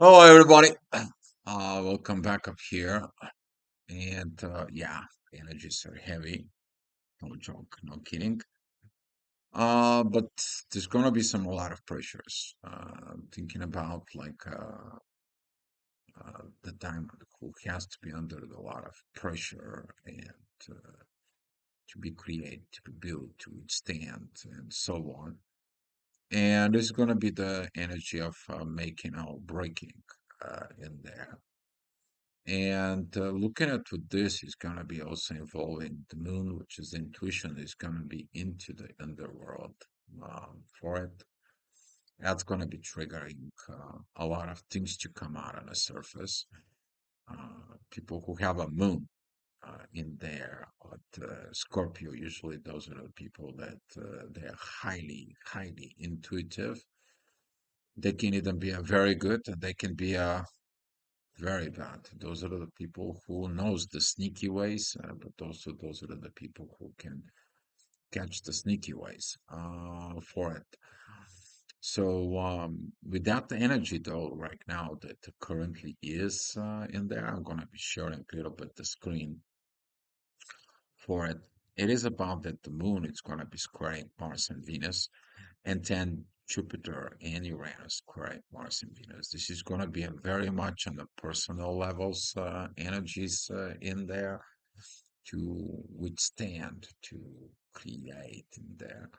Hello, everybody. Welcome back up here. And yeah, the energies are heavy. No joke, no kidding. But there's gonna be a lot of pressures. Thinking about the diamond who has to be under a lot of pressure and to be created, to be built, to withstand, and so on. And there's gonna be the energy of making or breaking in there. And looking at with this is going to be also involving the moon, which is intuition, is going to be into the underworld for it. That's going to be triggering a lot of things to come out on the surface. People who have a moon in there, but Scorpio, usually those are the people that they're highly, highly intuitive. They can either be a very good, and they can be a very bad. Those are the people who knows the sneaky ways, but also those are the people who can catch the sneaky ways for it. So with that energy though, right now that currently is in there, I'm gonna be sharing a little bit the screen for it. It is about that the moon is gonna be squaring Mars and Venus, and then Jupiter and Uranus square Mars and Venus. This is going to be a very much on the personal levels energies in there to withstand, to create in there.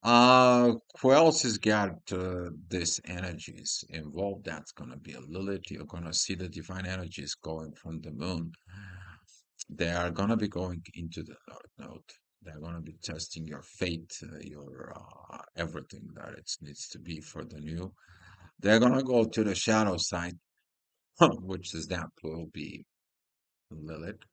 Who else has got these energies involved? That's going to be a Lilith. You're going to see the divine energies going from the moon. They are going to be going into the North Node. They're going to be testing your fate, your everything that it needs to be for the new. They're going to go to the shadow side, which is that will be Lilith.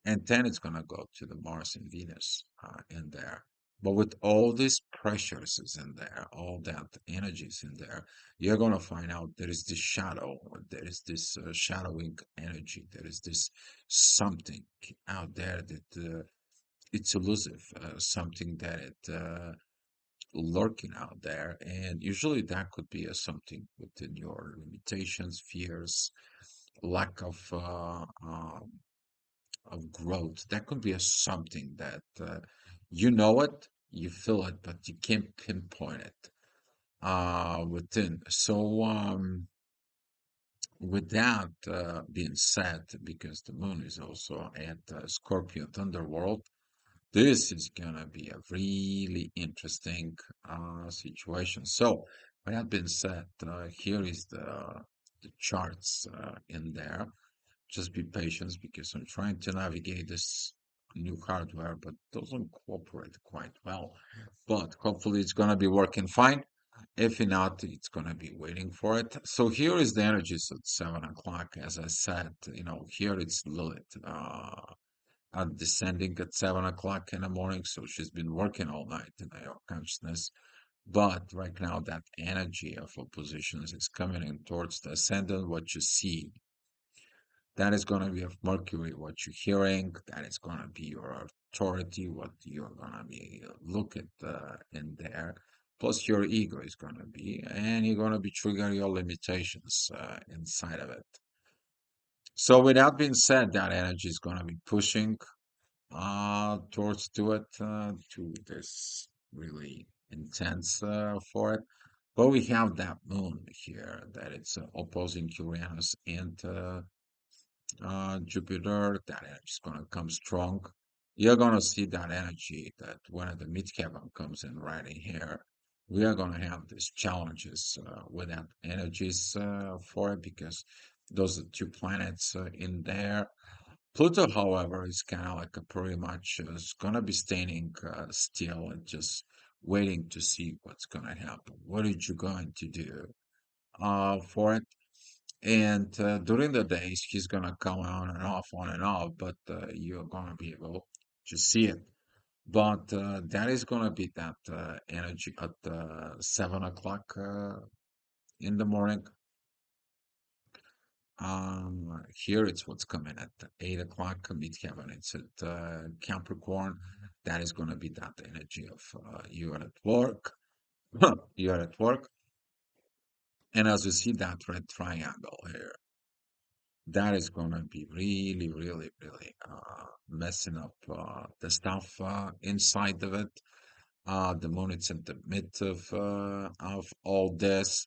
And then it's going to go to the Mars and Venus in there. But with all these pressures is in there, all that energy is in there, you're going to find out there is this shadow, there is this shadowing energy, there is this something out there that it's elusive, something that it lurking out there. And usually that could be something within your limitations, fears, lack of growth. That could be a something that you know it, you feel it, but you can't pinpoint it within. So, with that being said, because the moon is also at Scorpio Thunderworld, this is gonna be a really interesting situation. So, with that being said, here is the charts in there. Just be patient because I'm trying to navigate this new hardware, but doesn't cooperate quite well. But hopefully it's gonna be working fine. If not, it's gonna be waiting for it. So here is the energies at 7 o'clock. As I said, here it's Lilith descending at 7 o'clock in the morning. So she's been working all night in her consciousness. But right now, that energy of oppositions is coming in towards the ascendant. What you see, that is going to be of Mercury, what you're hearing. That is going to be your authority, what you're going to be look at in there. Plus, your ego is going to be, and you're going to be triggering your limitations inside of it. So, with that being said, that energy is going to be pushing towards to it, to this really intense for it. But we have that moon here that it's opposing Uranus and Jupiter. That energy is going to come strong. You're going to see that energy that when the midheaven comes in right in here, we are going to have these challenges with that energies for it because those are two planets in there. Pluto, however, is kind of like a pretty much is gonna be standing still and just waiting to see what's gonna happen. What are you going to do for it? And during the days, he's gonna come on and off, but you're gonna be able to see it. But that is gonna be that energy at 7 o'clock in the morning. Here it's what's coming at 8 o'clock midheaven. It's at Capricorn. That is going to be that energy of you are at work. You are at work, And as you see that red triangle here, that is going to be really, really, really messing up the stuff inside of it. The moon is in the mid of all this.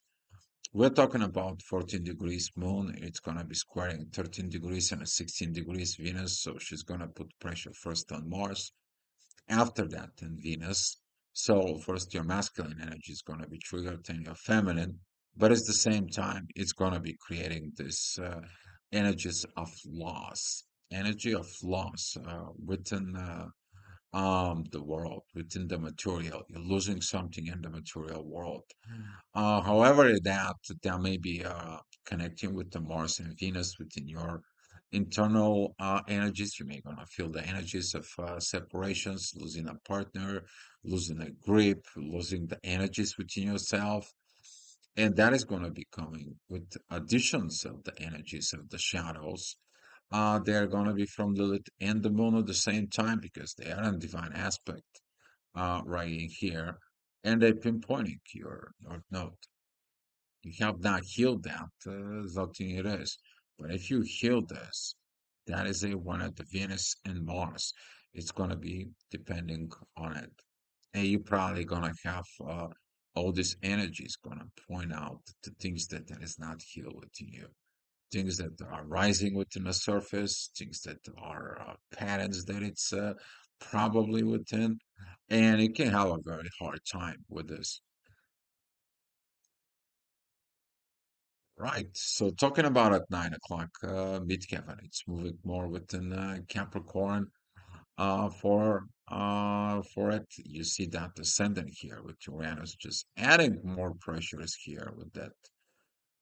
We're talking about 14 degrees moon. It's going to be squaring 13 degrees and a 16 degrees Venus. So she's going to put pressure first on Mars, after that in Venus. So first your masculine energy is going to be triggered, then your feminine. But at the same time, it's going to be creating this energies of loss, energy of loss within the world, within the material. You're losing something in the material world. However, that may be connecting with the Mars and Venus within your internal energies. You may gonna feel the energies of separations, losing a partner, losing a grip, losing the energies within yourself. And that is going to be coming with additions of the energies of the shadows. They're going to be from Lilith and the moon at the same time because they are in divine aspect right in here. And they're pinpointing your north node. You have not healed that, nothing it is. But if you heal this, that is a one of the Venus and Mars. It's going to be depending on it. And you're probably going to have all this energy is going to point out the things that is not healed within you. Things that are rising within the surface, things that are patterns that it's probably within. And you can have a very hard time with this. Right. So talking about at 9 o'clock, mid Kevin, it's moving more within Capricorn. For it, you see that descendant here with Uranus just adding more pressures here with that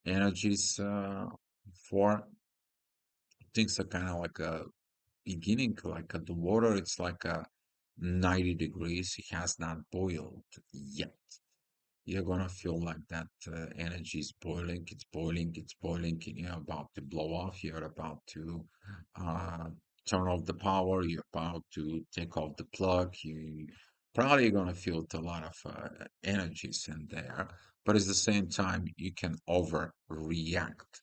energies. For things are kind of like a beginning, like the water. It's like a 90 degrees. It has not boiled yet. You're gonna feel like that energy is boiling, it's boiling, it's boiling, and you're about to blow off, you're about to uh, turn off the power, you're about to take off the plug, you probably gonna feel a lot of energies in there, but at the same time, you can overreact.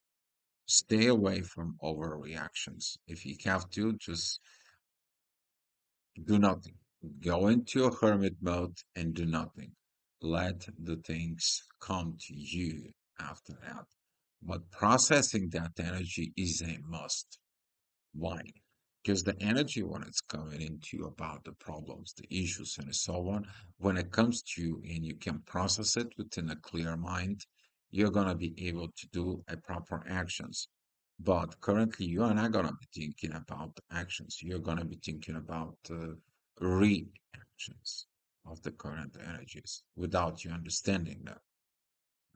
Stay away from overreactions. If you have to, just do nothing. Go into a hermit mode and do nothing. Let the things come to you after that. But processing that energy is a must. Why? Because the energy, when it's coming into you about the problems, the issues, and so on, when it comes to you and you can process it within a clear mind, you're going to be able to do a proper actions. But currently, you are not going to be thinking about actions. You're going to be thinking about reactions of the current energies without you understanding them.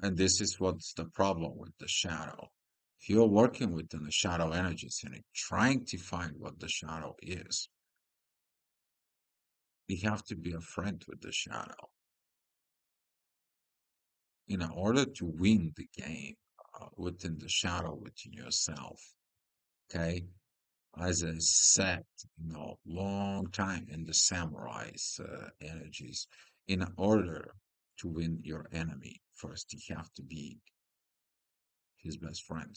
And this is what's the problem with the shadow. If you're working within the shadow energies and trying to find what the shadow is, you have to be a friend with the shadow. In order to win the game within the shadow, within yourself, okay? As I said, long time in the samurai's energies, in order to win your enemy, first you have to be his best friend.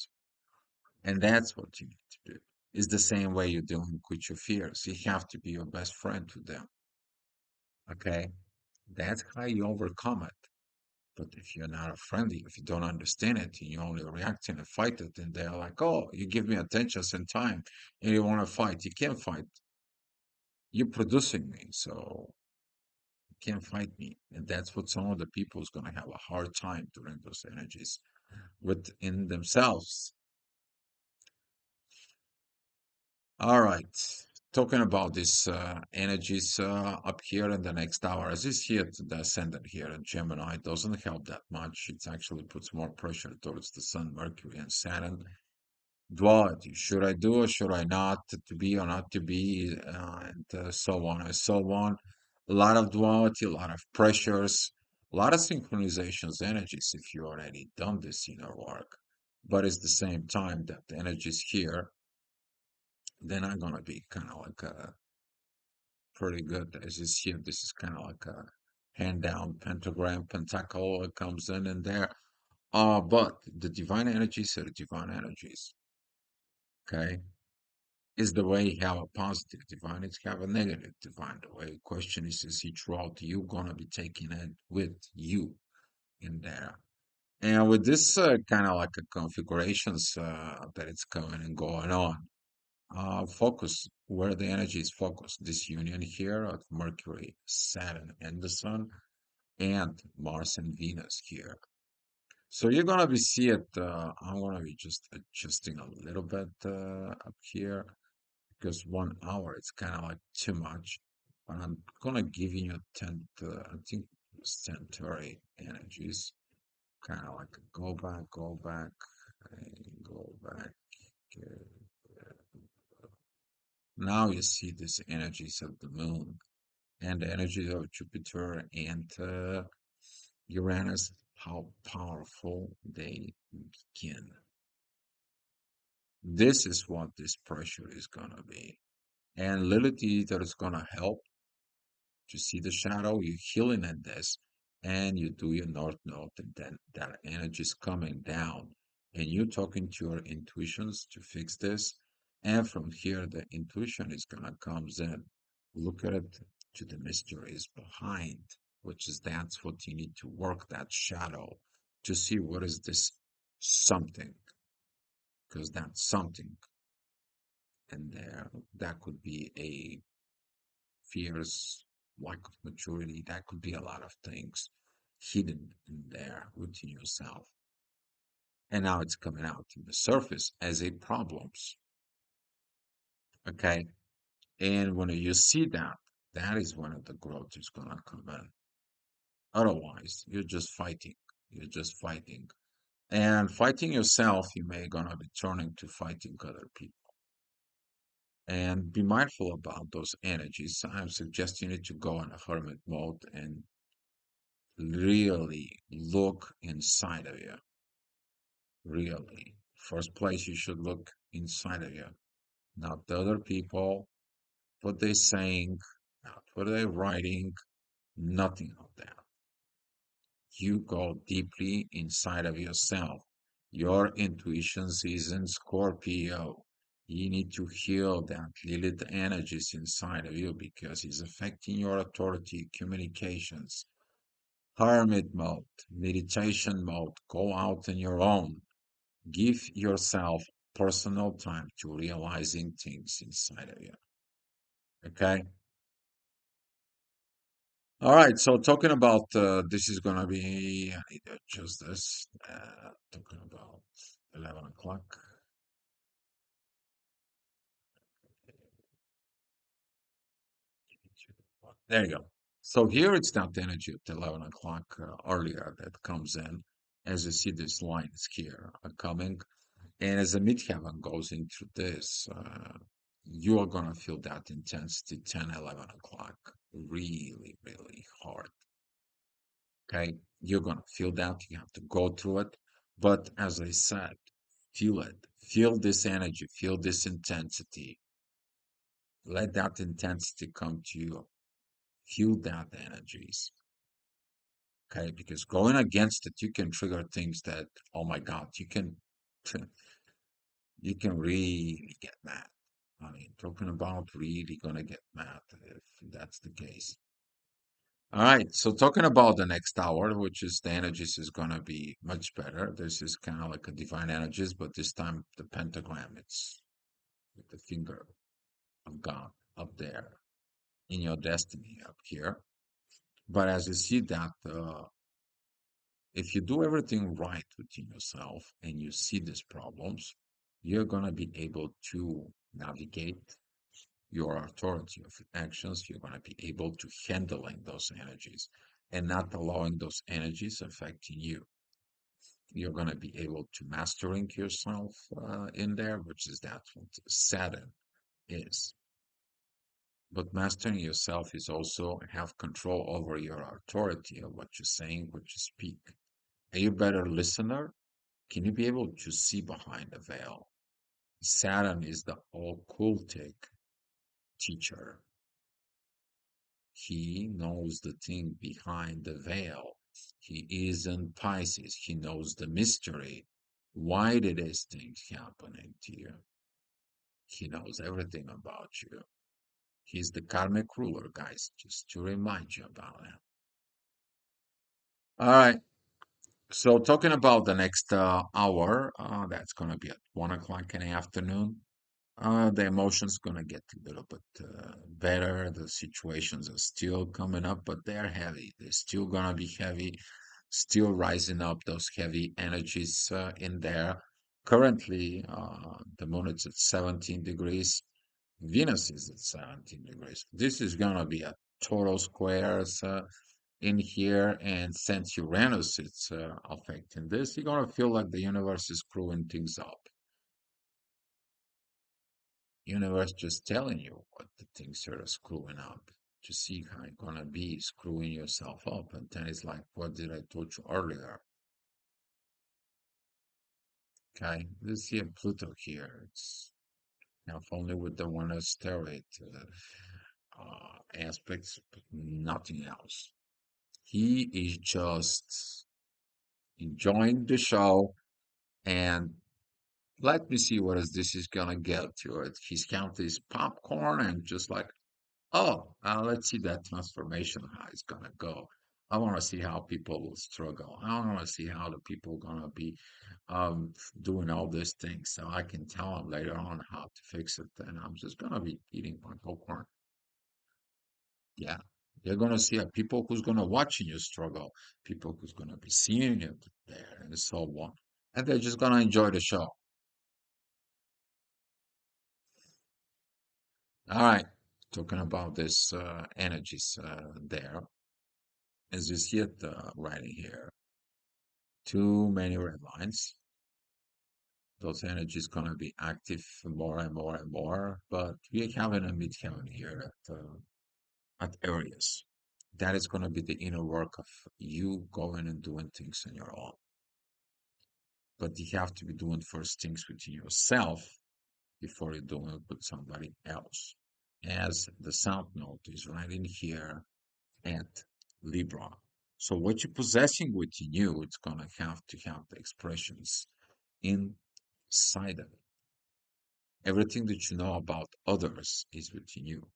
And that's what you need to do. It's the same way you're dealing with your fears. You have to be your best friend to them. Okay? That's how you overcome it. But if you're not a friendly, if you don't understand it, and you only react and fight it, and they're like, oh, you give me attention and time, and you want to fight. You can't fight. You're producing me, so you can't fight me. And that's what some of the people is going to have a hard time during those energies within themselves. All right. Talking about these energies up here in the next hour, as is here to the ascendant here in Gemini, doesn't help that much. It actually puts more pressure towards the Sun, Mercury, and Saturn. Duality. Should I do or should I not? To be or not to be, and so on and so on. A lot of duality, a lot of pressures, a lot of synchronizations, energies if you already done this inner work. But it's the same time that the energies here, they're not going to be kind of like pretty good. As you see, this is kind of like a hand down pentagram, pentacle. It comes in and there. But the divine energies are divine energies, okay? Is the way you have a positive divine, it's have a negative divine. The way question is each route you gonna be taking it with you in there. And with this kind of like a configurations that it's coming and going on, focus where the energy is focused. This union here of Mercury, Saturn, and the Sun, and Mars and Venus here. So you're gonna be see it. I'm gonna be just adjusting a little bit up here because 1 hour it's kind of like too much. But I'm gonna give you 10. I think it's 10:30 energies. Kind of like go back, and go back. uh, Now you see these energies of the moon and the energy of Jupiter and Uranus, how powerful they begin. This is what this pressure is gonna be. And Lilith either is gonna help to see the shadow, you're healing in this, and you do your north node, and then that energy is coming down, and you're talking to your intuitions to fix this. And from here, the intuition is gonna comes in. Look at it to the mysteries behind, which is that's what you need to work that shadow to see what is this something, because that's something, and there that could be a fears, lack of maturity. That could be a lot of things hidden in there within yourself. And now it's coming out to the surface as a problems. Okay. And when you see that, that is when the growth is gonna come in. Otherwise, you're just fighting. You're just fighting. And fighting yourself, you may gonna be turning to fighting other people. And be mindful about those energies. I'm suggesting you to go in a hermit mode and really look inside of you. Really. First place, you should look inside of you, not the other people, what they're saying, not what they're writing, nothing of that. You go deeply inside of yourself. Your intuitions is in Scorpio. You need to heal that Lilith energies inside of you because it's affecting your authority, communications, hermit mode, meditation mode, go out on your own. Give yourself personal time to realizing things inside of you. Okay. All right. So talking about this is gonna be I need to adjust this. Talking about 11 o'clock. There you go. So here it's that energy at 11 o'clock earlier that comes in. As you see, these lines here are coming. And as the midheaven goes into this, you are going to feel that intensity 10, 11 o'clock really, really hard. Okay. You're going to feel that. You have to go through it. But as I said, feel it. Feel this energy. Feel this intensity. Let that intensity come to you. Feel that energies. Okay. Because going against it, you can trigger things that, oh my God, you can really get mad. I mean, talking about really gonna get mad if that's the case. All right, so talking about the next hour, which is the energies is gonna be much better. This is kind of like a divine energies, but this time the pentagram, it's with the finger of God up there in your destiny up here. But as you see that, if you do everything right within yourself and you see these problems, you're gonna be able to navigate your authority of actions, you're going to be able to handling those energies and not allowing those energies affecting you. You're going to be able to mastering yourself in there, which is that what Saturn is. But mastering yourself is also have control over your authority of what you're saying, what you speak. Are you a better listener? Can you be able to see behind the veil? Saturn is the occultic teacher. He knows the thing behind the veil. He is in Pisces. He knows the mystery. Why did these things happening to you? He knows everything about you. He's the karmic ruler, guys, just to remind you about him. All right. So talking about the next hour, that's going to be at 1 o'clock in the afternoon. The emotions gonna get a little bit better. The situations are still coming up, but they're heavy. They're still gonna be heavy, still rising up those heavy energies in there. Currently, the moon is at 17 degrees. Venus is at 17 degrees. This is gonna be a total squares in here, and since Uranus is affecting this, you're gonna feel like the universe is screwing things up. Universe just telling you what the things are screwing up to see how you're gonna be screwing yourself up. And then it's like, what did I told you earlier? Okay, this here Pluto here. It's only with the one asteroid aspects, but nothing else. He is just enjoying the show and let me see what is this is gonna get to it. He's counting his popcorn and just like, oh, let's see that transformation, how it's gonna go. I want to see how people will struggle. I want to see how the people gonna be doing all these things, so I can tell them later on how to fix it. And I'm just gonna be eating my popcorn. Yeah, you're gonna see people who's gonna watching you struggle, people who's gonna be seeing you there, and so on, and they're just gonna enjoy the show. All right, talking about this energies there, as you see it right here. Too many red lines. Those energies gonna be active more and more and more. But we have an midheaven here at Aries. That is gonna be the inner work of you going and doing things on your own. But you have to be doing first things within yourself before you do it with somebody else. As the South Node is right in here at Libra. So what you're possessing within you, it's gonna have to have the expressions inside of it. Everything that you know about others is within you.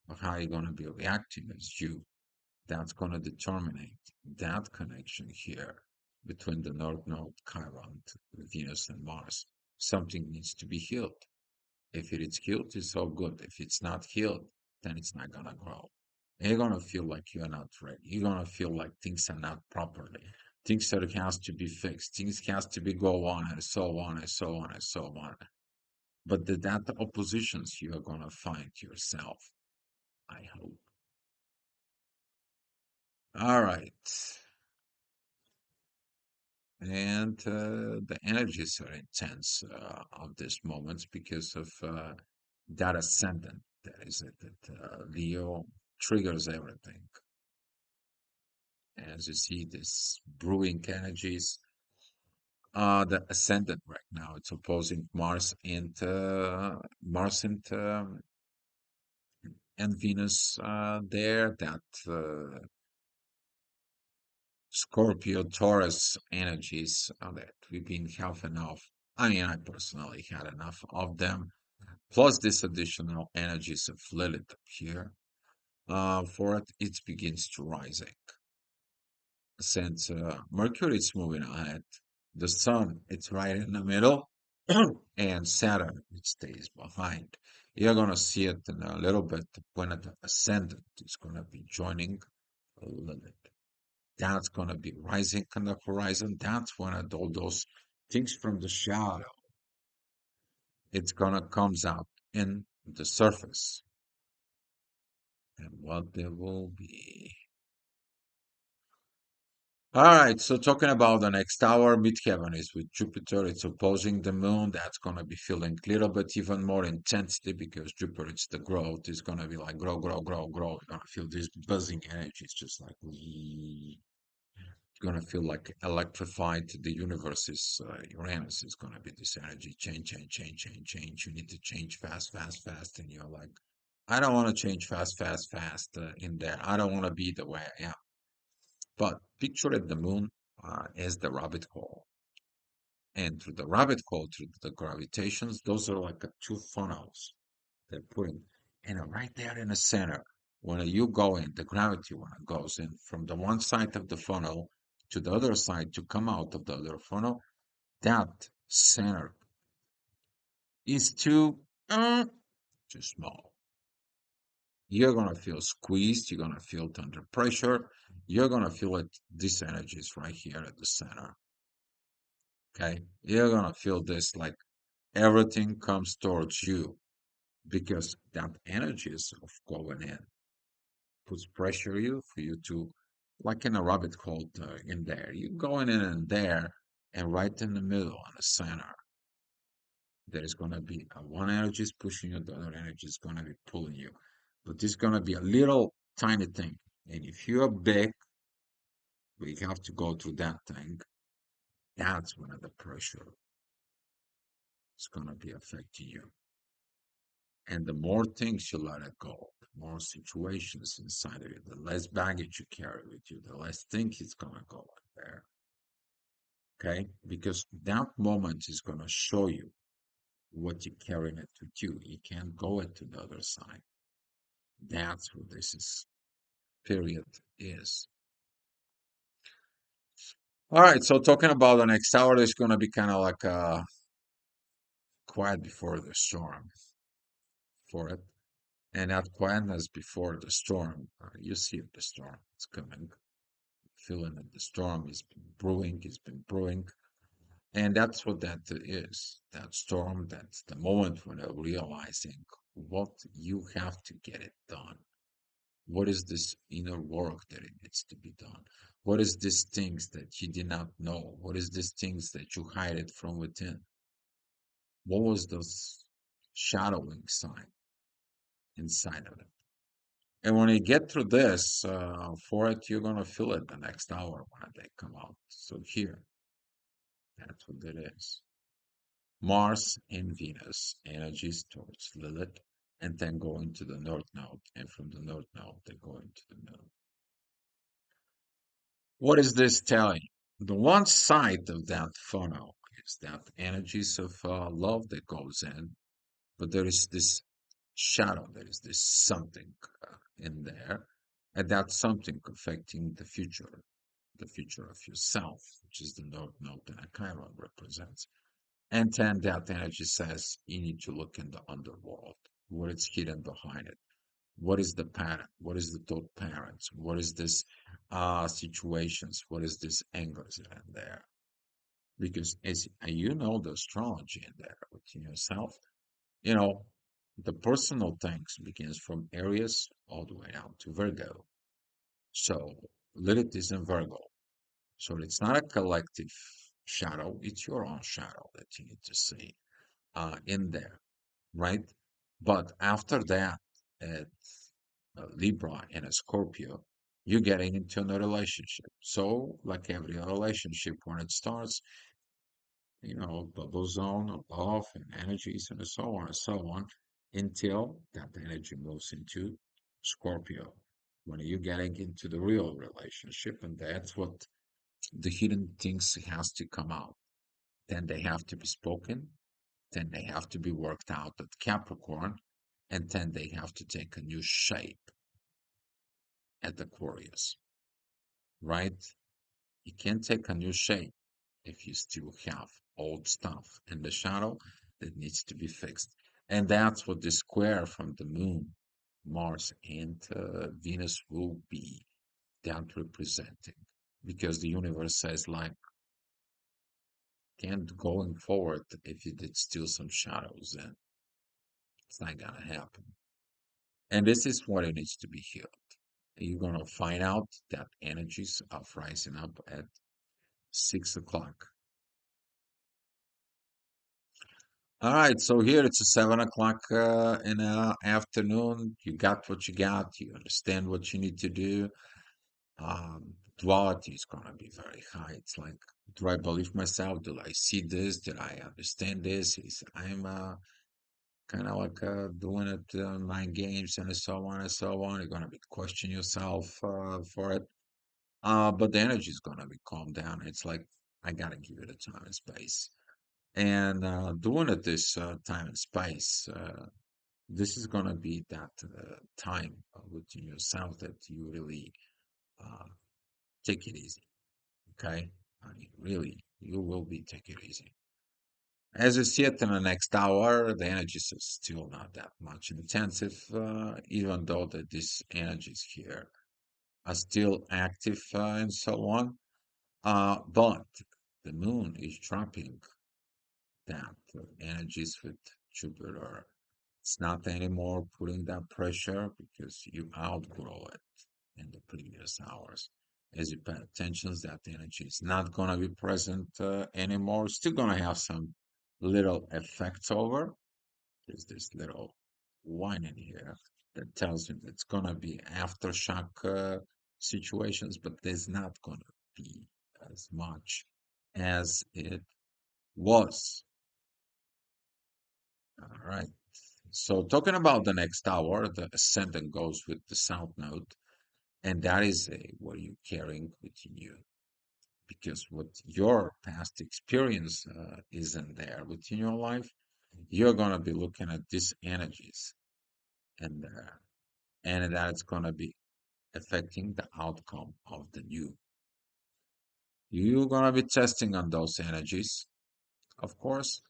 But how you're gonna be reacting as you, that's gonna determine that connection here between the North Node, Chiron, Venus, and Mars. Something needs to be healed. If it is healed, it's all good. If it's not healed, then it's not gonna grow. And you're gonna feel like you're not ready. You're gonna feel like things are not properly. Things that has to be fixed. Things has to be go on and so on and so on and so on. But that oppositions you are gonna find yourself. I hope. All right. And the energies are intense of these moments because of that ascendant. That is it. That Leo triggers everything. As you see, this brewing energies. The ascendant right now, it's opposing Mars and Venus there. That Scorpio Taurus energies that we've been half enough. I mean, I personally had enough of them. Plus this additional energies of Lilith here. For it, it begins to rising. Since Mercury is moving ahead, the Sun it's right in the middle, and Saturn it stays behind. You're gonna see it in a little bit when the ascendant is gonna be joining Lilith. That's gonna be rising on the horizon. That's when all those things from the shadow, it's gonna comes out in the surface. And what they will be. All right, so talking about the next hour, midheaven is with Jupiter. It's opposing the moon. That's going to be feeling a little bit even more intensity because Jupiter, it's the growth. It's going to be like grow, grow, grow, grow. You're going to feel this buzzing energy. It's just like, you're going to feel like electrified. The universe is, Uranus is going to be this energy. Change, change, change, change, change. You need to change fast, fast, fast. And you're like, I don't want to change fast, fast, fast in there. I don't want to be the way I am. But picture it the moon as the rabbit hole. And through the rabbit hole, through the gravitations, those are like two funnels they're putting. And right there in the center, when you go in, the gravity when it goes in from the one side of the funnel to the other side to come out of the other funnel, that center is too small. You're gonna feel squeezed, you're gonna feel it under pressure, you're gonna feel it, this energy is right here at the center. Okay? You're gonna feel this like everything comes towards you because that energy is of going in, puts pressure you for you to, like in a rabbit hole in there. You going in and there, and right in the middle, in the center, there is gonna be one energy is pushing you, the other energy is gonna be pulling you. But there's gonna be a little tiny thing. And if you're big, we have to go through that thing. That's when the pressure is gonna be affecting you. And the more things you let it go, the more situations inside of you, the less baggage you carry with you, the less things is gonna go in there. Okay? Because that moment is gonna show you what you're carrying it with you. You can't go it to the other side. That's what this is period is. All right, so talking about the next hour, there's gonna be kind of like quiet before the storm for it. And that quietness before the storm, you see the storm, it's coming. Feeling that the storm has been brewing, it's been brewing. And that's what that is. That storm, that's the moment when you're realizing what you have to get it done. What is this inner work that it needs to be done? What is these things that you did not know? What is these things that you hide it from within? What was those shadowing sign inside of it? And when you get through this, for it, you're gonna feel it the next hour when they come out. So here, that's what it is. Mars and Venus energies towards Lilith, and then go into the North Node, and from the North Node, they go into the Middle. What is this telling? The one side of that funnel is that energies of love that goes in, but there is this shadow, there is this something in there, and that's something affecting the future of yourself, which is the North Node that a Chiron represents. And then that energy says you need to look in the underworld, what is hidden behind it. What is the pattern? What is the thought patterns? What is this situations? What is this angers in there? Because as you know the astrology in there within yourself, you know, the personal things begins from Aries all the way down to Virgo. So Lilith is in Virgo. So it's not a collective shadow, it's your own shadow that you need to see in there, right? But after that, at Libra and a Scorpio, you're getting into a relationship. So, like every relationship, when it starts, bubble zone of love and energies and so on and so on, until that energy moves into Scorpio. When you're getting into the real relationship, and that's what the hidden things has to come out. Then they have to be spoken, then they have to be worked out at Capricorn, and then they have to take a new shape at Aquarius, right? You can't take a new shape if you still have old stuff in the shadow that needs to be fixed. And that's what the square from the moon, Mars, and Venus will be that representing. Because the universe says, like, can't going forward if you did still some shadows, and it's not gonna happen. And this is what it needs to be healed. You're gonna find out that energies of rising up at 6 o'clock. All right, so here it's a 7 o'clock in the afternoon. You got what you got. You understand what you need to do. Duality is gonna be very high. It's like, do I believe myself? Do I see this? Did I understand this? I'm kind of like doing it mind games and so on and so on. You're gonna be questioning yourself for it. but the energy is gonna be calmed down. It's like I gotta give it a time and space. And doing it this time and space, this is gonna be that time within yourself that you really uh, take it easy. Okay, I mean, really, you will be take it easy. As you see it in the next hour, the energy is still not that much intensive, even though that these energies here are still active and so on. But the moon is dropping that energies with Jupiter. It's not anymore putting that pressure because you outgrow it in the previous hours. As you pay attention, that energy is not going to be present anymore. Still going to have some little effects over. There's this little line in here that tells you it's going to be aftershock situations, but there's not going to be as much as it was. All right. So talking about the next hour, the ascendant goes with the south node, and that is what you're carrying within you. Because what your past experience isn't there within your life, you're gonna be looking at these energies, and that's gonna be affecting the outcome of the new. You're gonna be testing on those energies, of course,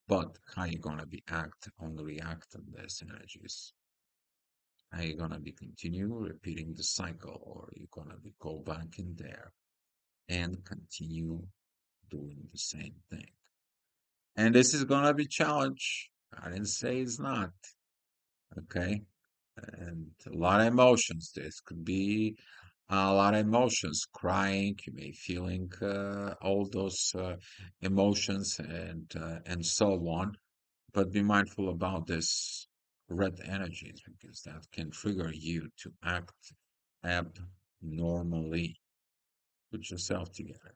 but how you gonna be react on these energies? Are you gonna be continue repeating the cycle, or are you gonna be go back in there and continue doing the same thing? And this is gonna be challenge. I didn't say it's not, okay? And a lot of emotions. This could be a lot of emotions, crying, you may feeling all those emotions and so on. But be mindful about this red energies because that can trigger you to act abnormally. Put yourself together.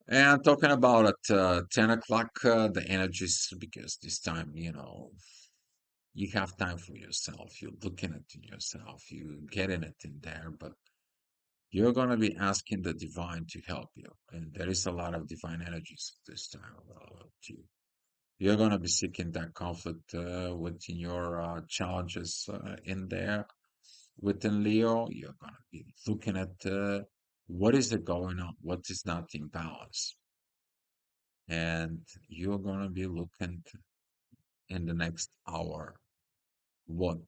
And talking about at 10 o'clock, the energies, because this time, you have time for yourself. You're looking at yourself. You're getting it in there, but you're going to be asking the divine to help you. And there is a lot of divine energies this time too. You're going to be seeking that conflict within your challenges in there. Within Leo, you're going to be looking at what is it going on? What is not in balance? And you're going to be looking in the next hour what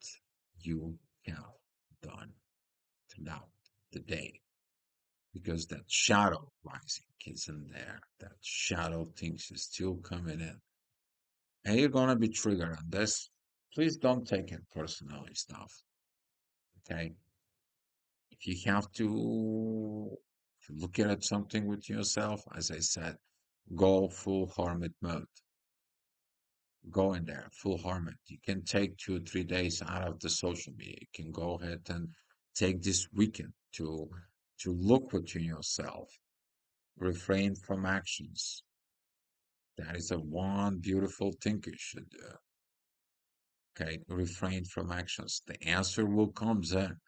you have done throughout the day. Because that shadow rising is in there. That shadow things is still coming in. And you're going to be triggered on this. Please don't take it personally, stuff. Okay? If you have to look at something with yourself, as I said, go full hermit mode. Go in there, full hermit. You can take 2 or 3 days out of the social media. You can go ahead and take this weekend to look within yourself, refrain from actions. That is a one beautiful thing you should do. Okay, refrain from actions. The answer will come then,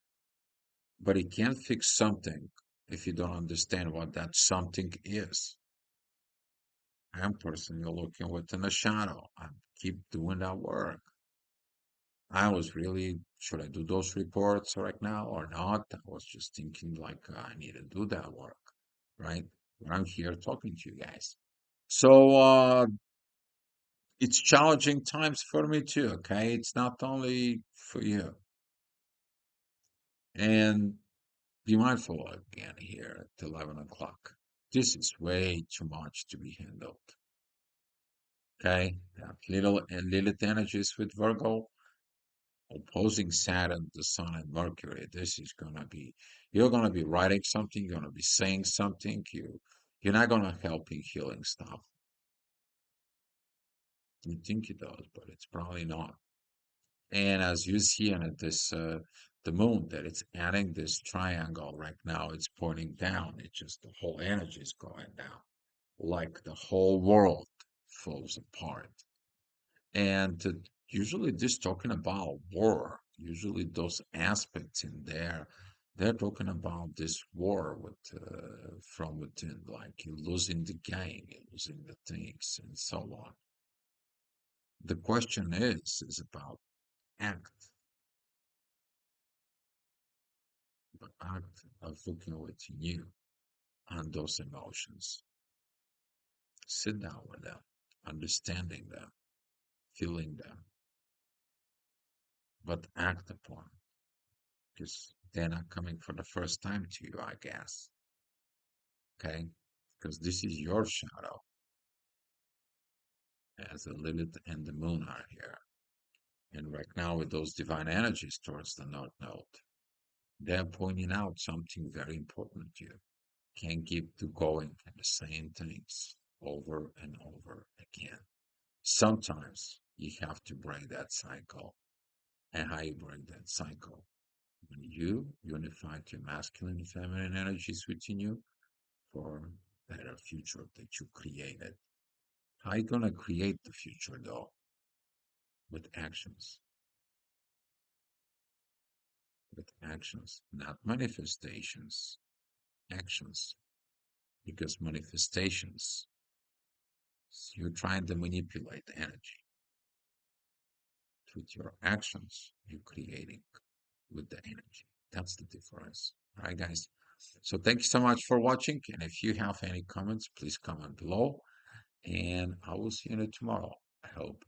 but you can't fix something if you don't understand what that something is. I'm personally looking within the shadow. I keep doing that work. I was really, should I do those reports right now or not? I was just thinking like I need to do that work, right? But I'm here talking to you guys. So it's challenging times for me too, okay? It's not only for you. And be mindful again here at 11 o'clock. This is way too much to be handled, okay? That little and Lilith energies with Virgo opposing Saturn, the Sun, and Mercury. This is gonna be, you're gonna be writing something, you're gonna be saying something, you're not gonna help in healing stuff. You think it does, but it's probably not. And as you see in it, this the moon that it's adding this triangle right now, it's pointing down. It's just the whole energy is going down, like the whole world falls apart. And usually, this talking about war, usually those aspects in there They're talking about this war with from within, like you're losing the game, you're losing the things, and so on. The question is about act, the act of looking within you and those emotions. Sit down with them, understanding them, feeling them, but act upon, because they're not coming for the first time to you, I guess. Okay? Because this is your shadow, as the Lilith and the moon are here. And right now, with those divine energies towards the North Node, they're pointing out something very important to you. Can't keep to going and the same things over and over again. Sometimes you have to break that cycle. And how you break that cycle? When you unify your masculine and feminine energies within you for a better future that you created. How you gonna create the future though? With actions. With actions, not manifestations. Actions. Because manifestations, you're trying to manipulate energy. With your actions, you're creating with the energy. That's the difference. All right, guys. So thank you so much for watching. And if you have any comments, please comment below. And I will see you tomorrow, I hope.